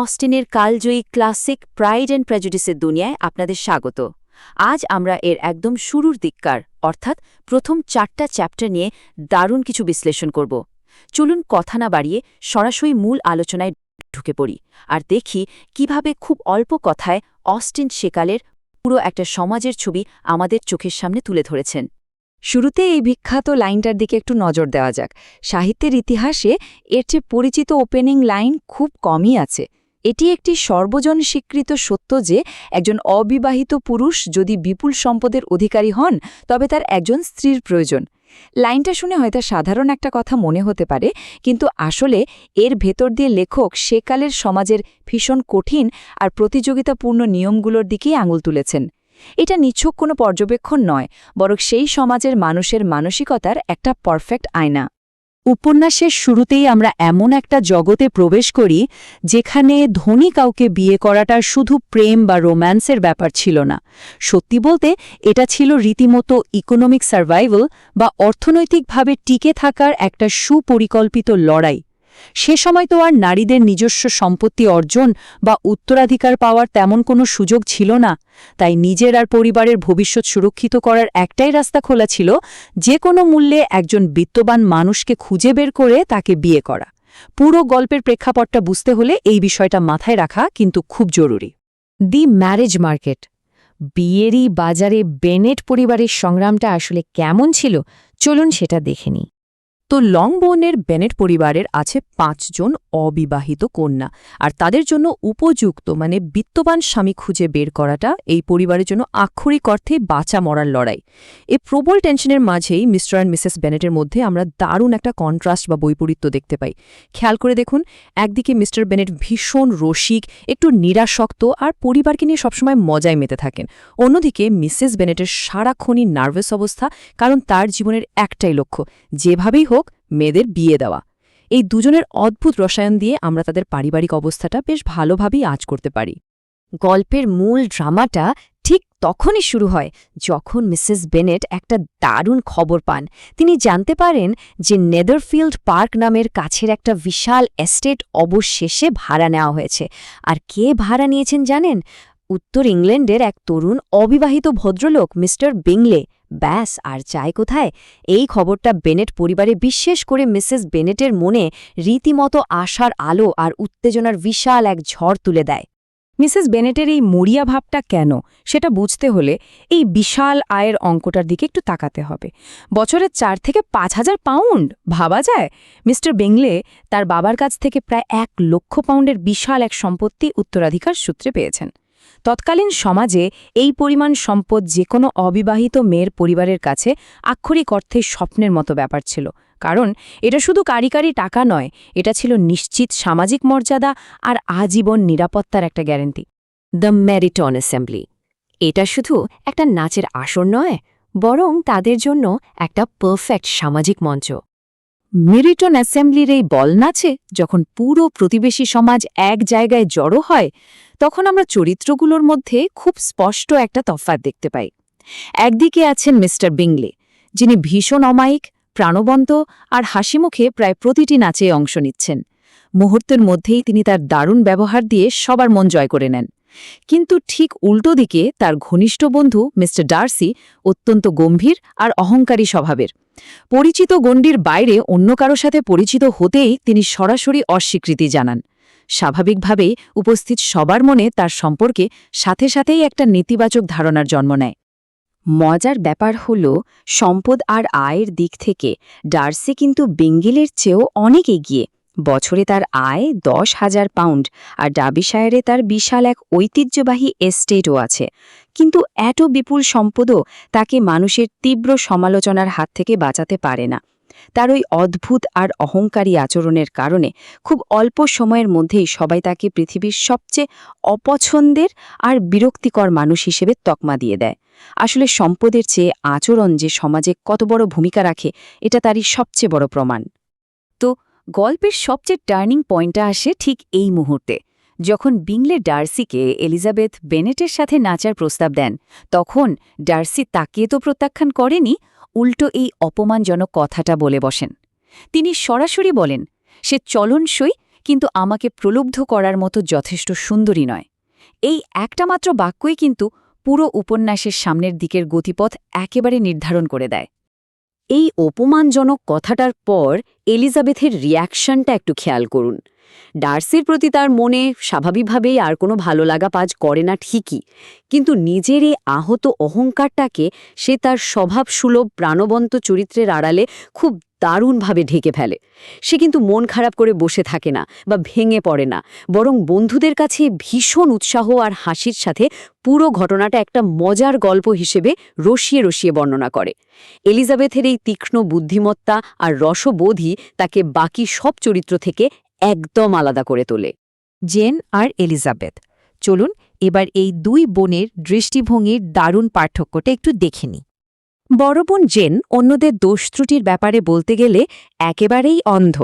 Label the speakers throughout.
Speaker 1: অস্টিনের কালজয়ী classic pride and প্রেজুডিসের দুনিয়ায় আপনাদের স্বাগত। আজ আমরা এর একদম শুরুর দিককার অর্থাৎ প্রথম 4টা চ্যাপ্টার নিয়ে দারুণ কিছু বিশ্লেষণ করব। চলুন কথা না বাড়িয়ে সরাসরি মূল আলোচনায় ঢুকে পড়ি আর দেখি কিভাবে খুব অল্প কথায় অস্টিন সেকালের পুরো একটা সমাজের ছবি আমাদের চোখের সামনে তুলে ধরেছেন।
Speaker 2: শুরুতে এই বিখ্যাত লাইনটার দিকে একটু নজর দেওয়া যাক। সাহিত্যের ইতিহাসে এর চেয়ে পরিচিত ওপেনিং লাইন খুব কমই আছে। এটি একটি সর্বজন স্বীকৃত সত্য যে একজন অবিবাহিত পুরুষ যদি বিপুল সম্পদের অধিকারী হন তবে তার একজন স্ত্রীর প্রয়োজন। লাইনটা শুনে হয়তো সাধারণ একটা কথা মনে হতে পারে, কিন্তু আসলে এর ভেতর দিয়ে লেখক সেকালের সমাজের ভীষণ কঠিন আর প্রতিযোগিতাপূর্ণ নিয়মগুলোর দিকেই আঙুল তুলেছেন। এটা নিছক কোনো পর্যবেক্ষণ নয়, বরং সেই সমাজের মানুষের মানসিকতার একটা পারফেক্ট আয়না।
Speaker 1: উপন্যাসের শুরুতেই আমরা এমন একটা জগতে প্রবেশ করি যেখানে ধনী কাউকে বিয়ে করাটা শুধু প্রেম বা রোম্যান্সের ব্যাপার ছিল না। সত্যি বলতে এটা ছিল রীতিমতো ইকোনমিক সার্ভাইভাল বা অর্থনৈতিকভাবে টিকে থাকার একটা সুপরিকল্পিত লড়াই। সে সময় তো আর নারীদের নিজস্ব সম্পত্তি অর্জন বা উত্তরাধিকার পাওয়ার তেমন কোনো সুযোগ ছিল না। তাই নিজের আর পরিবারের ভবিষ্যৎ সুরক্ষিত করার একটাই রাস্তা খোলা ছিল, যে কোনো মূল্যে একজন বিত্তবান মানুষকে খুঁজে বের করে তাকে বিয়ে করা। পুরো গল্পের প্রেক্ষাপটটা বুঝতে হলে এই বিষয়টা মাথায় রাখা কিন্তু খুব জরুরি।
Speaker 2: দি ম্যারেজ মার্কেট, বিয়েরই বাজারে বেনেট পরিবারের সংগ্রামটা আসলে কেমন ছিল, চলুন সেটা দেখে নিই।
Speaker 1: তো লংবোর্নের বেনেট পরিবারের আছে 5 জন অবিবাহিত কন্যা, আর তাদের জন্য উপযুক্ত বিত্তবান স্বামী খুঁজে বের করাটা এই পরিবারের জন্য আক্ষরিক অর্থে বাঁচা মরার লড়াই। এই প্রবল টেনশনের মাঝেই মিস্টার অ্যান্ড মিসেস বেনেটের মধ্যে আমরা দারুণ একটা কন্ট্রাস্ট বা বৈপরীত্য দেখতে পাই। খেয়াল করে দেখুন, একদিকে মিস্টার বেনেট ভীষণ রসিক, একটু নিরাসক্ত আর পরিবারকে নিয়ে সবসময় মজায় মেতে থাকেন। অন্যদিকে মিসেস বেনেটের সারাক্ষণই নার্ভাস অবস্থা, কারণ তার জীবনের একটাই লক্ষ্য, যেভাবেই হোক মেয়েদের বিয়ে দেওয়া। এই দুজনের অদ্ভুত রসায়ন দিয়ে আমরা তাদের পারিবারিক অবস্থাটা বেশ ভালোভাবেই আঁচ করতে পারি।
Speaker 2: গল্পের মূল ড্রামাটা ঠিক তখনই শুরু হয় যখন মিসেস বেনেট একটা দারুণ খবর পান। তিনি জানতে পারেন যে নেদারফিল্ড পার্ক নামের কাছের একটা বিশাল এস্টেট অবশেষে ভাড়া নেওয়া হয়েছে। আর কে ভাড়া নিয়েছেন জানেন? উত্তর ইংল্যান্ডের এক তরুণ অবিবাহিত ভদ্রলোক মিস্টার বিংলে। ব্যাস, আর চাই কোথায়? এই খবরটা বেনেট পরিবারে, বিশেষ করে মিসেস বেনেটের মনে রীতিমতো আশার আলো আর উত্তেজনার বিশাল এক ঝড় তুলে দেয়।
Speaker 3: মিসেস বেনেটের এই মরিয়া ভাবটা কেন, সেটা বুঝতে হলে এই বিশাল আয়ের অঙ্কটার দিকে একটু তাকাতে হবে। বছরে 4 থেকে 5,000 পাউন্ড, ভাবা যায়? মিস্টার বেংলে তার বাবার কাছ থেকে প্রায় 1 লক্ষ পাউন্ডের বিশাল এক সম্পত্তি উত্তরাধিকার সূত্রে পেয়েছেন। তৎকালীন সমাজে এই পরিমাণ সম্পদ যে কোনো অবিবাহিত মেয়ের পরিবারের কাছে আক্ষরিক অর্থে স্বপ্নের মতো ব্যাপার ছিল, কারণ এটা শুধু কারিকারি টাকা নয়, এটা ছিল নিশ্চিত সামাজিক মর্যাদা আর আজীবন নিরাপত্তার একটা গ্যারান্টি।
Speaker 2: দ্য ম্যারিটন অ্যাসেম্বলি, এটা শুধু একটা নাচের আসর নয়, বরং তাদের জন্য একটা পারফেক্ট সামাজিক মঞ্চ।
Speaker 1: মেরিটন অ্যাসেম্বলির এই বল নাচে যখন পুরো প্রতিবেশী সমাজ এক জায়গায় জড়ো হয়, তখন আমরা চরিত্রগুলোর মধ্যে খুব স্পষ্ট একটা তফাৎ দেখতে পাই। একদিকে আছেন মিস্টার বিংলে, যিনি ভীষণ অমায়িক, প্রাণবন্ত আর হাসিমুখে প্রায় প্রতিটি নাচে অংশ নিচ্ছেন। মুহূর্তের মধ্যেই তিনি তার দারুণ ব্যবহার দিয়ে সবার মন জয় করে নেন। কিন্তু ঠিক উল্টো দিকে তার ঘনিষ্ঠ বন্ধু মিস্টার ডার্সি অত্যন্ত গম্ভীর আর অহংকারী স্বভাবের। পরিচিত গণ্ডির বাইরে অন্য কারো সাথে পরিচিত হতেই তিনি সরাসরি অস্বীকৃতি জানান। স্বাভাবিকভাবেই উপস্থিত সবার মনে তার সম্পর্কে সাথে সাথেই একটা নেতিবাচক ধারণার জন্ম নেয়।
Speaker 2: মজার ব্যাপার হল, সম্পদ আর আয়ের দিক থেকে ডার্সি কিন্তু বেঙ্গেলের চেয়েও অনেক এগিয়ে। বছরে তার আয় 10,000 পাউন্ড, আর ডার্বিশায়ারে তার বিশাল এক ঐতিহ্যবাহী এস্টেটও আছে। কিন্তু এত বিপুল সম্পদও তাকে মানুষের তীব্র সমালোচনার হাত থেকে বাঁচাতে পারে না। তার ওই অদ্ভুত আর অহংকারী আচরণের কারণে খুব অল্প সময়ের মধ্যেই সবাই তাকে পৃথিবীর সবচেয়ে অপছন্দের আর বিরক্তিকর মানুষ হিসেবে তকমা দিয়ে দেয়। আসলে সম্পদের চেয়ে আচরণ যে সমাজে কত বড় ভূমিকা রাখে, এটা তারই সবচেয়ে বড় প্রমাণ।
Speaker 1: তো গল্পের সবচেয়ে টার্নিং পয়েন্টটা আসে ঠিক এই মুহূর্তে, যখন বিংলে ডার্সিকে এলিজাবেথ বেনেটের সাথে নাচার প্রস্তাব দেন। তখন ডার্সি তাকিয়ে তো প্রত্যাখ্যান করেনি, উল্টো এই অপমানজনক কথাটা বলে বসেন। তিনি সরাসরি বলেন সে চলনসই কিন্তু আমাকে প্রলুব্ধ করার মতো যথেষ্ট সুন্দরী নয়। এই একটা মাত্র বাক্যই কিন্তু পুরো উপন্যাসের সামনের দিকের গতিপথ একেবারে নির্ধারণ করে দেয়।
Speaker 2: এই অপমানজনক কথাটার পর এলিজাবেথের রিয়াকশনটা একটু খেয়াল করুন। ডার্সির প্রতি তার মনে স্বাভাবিকভাবেই আর কোনো ভালো লাগা কাজ করে না ঠিকই, কিন্তু নিজের এই আহত অহংকারটাকে সে তার স্বভাবসুলভ প্রাণবন্ত চরিত্রের আড়ালে খুব দারুণভাবে ঢেকে ফেলে। সে কিন্তু মন খারাপ করে বসে থাকে না বা ভেঙে পড়ে না, বরং বন্ধুদের কাছে ভীষণ উৎসাহ আর হাসির সাথে পুরো ঘটনাটা একটা মজার গল্প হিসেবে রসিয়ে রসিয়ে বর্ণনা করে। এলিজাবেথের এই তীক্ষ্ণ বুদ্ধিমত্তা আর রসবোধই তাকে বাকি সব চরিত্র থেকে একদম আলাদা করে তোলে।
Speaker 1: জেন আর এলিজাবেথ, চলুন এবার এই দুই বোনের দৃষ্টিভঙ্গির দারুণ পার্থক্যটা একটু দেখে নিই। বড় বোন জেন অন্যদের দোষ ত্রুটির ব্যাপারে বলতে গেলে একেবারেই অন্ধ।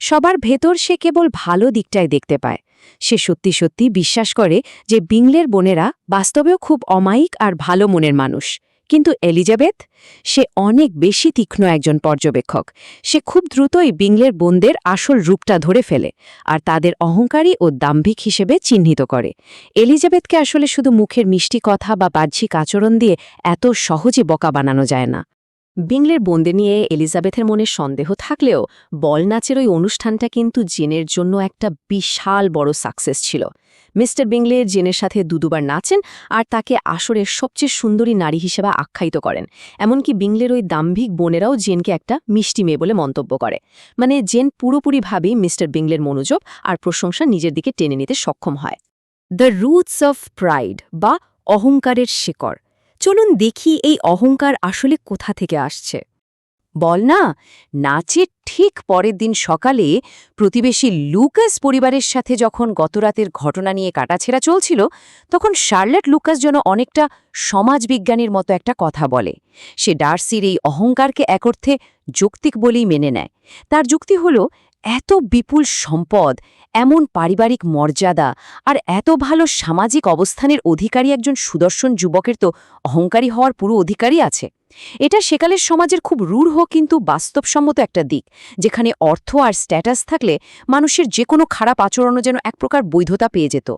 Speaker 1: সবার ভেতর সে কেবল ভালো দিকটাই দেখতে পায়। সে সত্যি সত্যি বিশ্বাস করে যে বিংলের বোনেরা বাস্তবেও খুব অমায়িক আর ভালো মনের মানুষ। কিন্তু এলিজাবেথ, সে অনেক বেশি তীক্ষ্ণ একজন পর্যবেক্ষক। সে খুব দ্রুতই বিংলের বোনদের আসল রূপটা ধরে ফেলে আর তাদের অহংকারী ও দাম্ভিক হিসেবে চিহ্নিত করে। এলিজাবেথকে আসলে শুধু মুখের মিষ্টি কথা বা বাহ্যিক আচরণ দিয়ে এত সহজে বোকা বানানো যায় না।
Speaker 2: বিংলের বোনদের নিয়ে এলিজাবেথের মনে সন্দেহ থাকলেও বল নাচের ওই অনুষ্ঠানটা কিন্তু জেনের জন্য একটা বিশাল বড় সাকসেস ছিল। মিস্টার বিংলে জেনের সাথে দুবার নাচেন আর তাকে আসরের সবচেয়ে সুন্দরী নারী হিসেবে আখ্যায়িত করেন। এমনকি বিংলের ওই দাম্ভিক বোনেরাও জেনকে একটা মিষ্টি মেয়ে বলে মন্তব্য করে। মানে জেন পুরোপুরিভাবেই মিস্টার বিংলের মনোযোগ আর প্রশংসা নিজের দিকে টেনে নিতে সক্ষম হয়।
Speaker 1: দ্য রুটস অফ প্রাইড বা অহংকারের শিকড়। চলুন দেখি এই অহংকার আসলে কোথা থেকে আসছে। বল না, নাচের ঠিক পরের দিন সকালে প্রতিবেশী লুকাস পরিবারের সাথে যখন গতরাতের ঘটনা নিয়ে কাটাছেঁড়া চলছিল, তখন শার্লেট লুকাস যেন অনেকটা সমাজবিজ্ঞানীর মতো একটা কথা বলে। সে ডার্সির এই অহংকারকে এক অর্থে যৌক্তিক বলেই মেনে নেয়। তার যুক্তি হল, এত বিপুল সম্পদ, এমন পারিবারিক মর্যাদা আর এত ভালো সামাজিক অবস্থানের অধিকারী একজন সুদর্শন যুবকের তো অহংকারী হওয়ার পুরো অধিকারই আছে। এটা সেকালের সমাজের খুব রূঢ় কিন্তু বাস্তবসম্মত একটা দিক, যেখানে অর্থ আর স্ট্যাটাস থাকলে মানুষের যে কোনো খারাপ আচরণও যেন এক প্রকার বৈধতা পেয়ে যেত।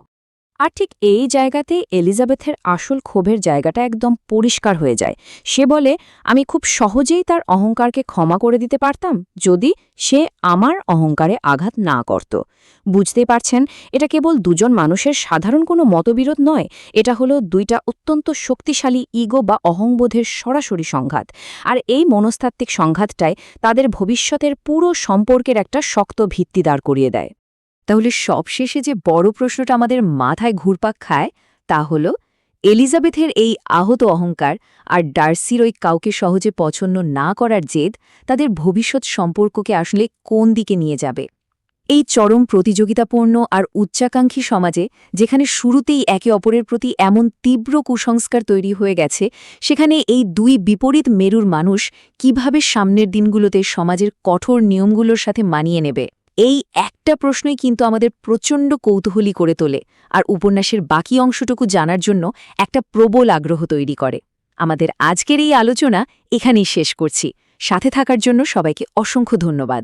Speaker 1: আর ঠিক এই জায়গাতেই এলিজাবেথের আসল ক্ষোভের জায়গাটা একদম পরিষ্কার হয়ে যায়। সে বলে, আমি খুব সহজেই তার অহংকারকে ক্ষমা করে দিতে পারতাম যদি সে আমার অহংকারে আঘাত না করত। বুঝতেই পারছেন, এটা কেবল দুজন মানুষের সাধারণ কোনো মতবিরোধ নয়, এটা হলো দুইটা অত্যন্ত শক্তিশালী ইগো বা অহংবোধের সরাসরি সংঘাত। আর এই মনস্তাত্ত্বিক সংঘাতটাই তাদের ভবিষ্যতের পুরো সম্পর্কের একটা শক্ত ভিত্তি দাঁড় করিয়ে দেয়। তাহলে সবশেষে যে বড় প্রশ্নটা আমাদের মাথায় ঘুরপাক খায় তা হল, এলিজাবেথের এই আহত অহংকার আর ডার্সির ওই কাউকে সহজে পছন্দ না করার জেদ তাদের ভবিষ্যৎ সম্পর্ককে আসলে কোন দিকে নিয়ে যাবে। এই চরম প্রতিযোগিতাপূর্ণ আর উচ্চাকাঙ্ক্ষী সমাজে, যেখানে শুরুতেই একে অপরের প্রতি এমন তীব্র কুসংস্কার তৈরি হয়ে গেছে, সেখানে এই দুই বিপরীত মেরুর মানুষ কিভাবে সামনের দিনগুলোতে সমাজের কঠোর নিয়মগুলোর সাথে মানিয়ে নেবে, এই একটা প্রশ্নই কিন্তু আমাদের প্রচণ্ড কৌতূহলী করে তোলে আর উপন্যাসের বাকি অংশটুকু জানার জন্য একটা প্রবল আগ্রহ তৈরি করে। আমাদের আজকের এই আলোচনা এখানেই শেষ করছি। সাথে থাকার জন্য সবাইকে অসংখ্য ধন্যবাদ।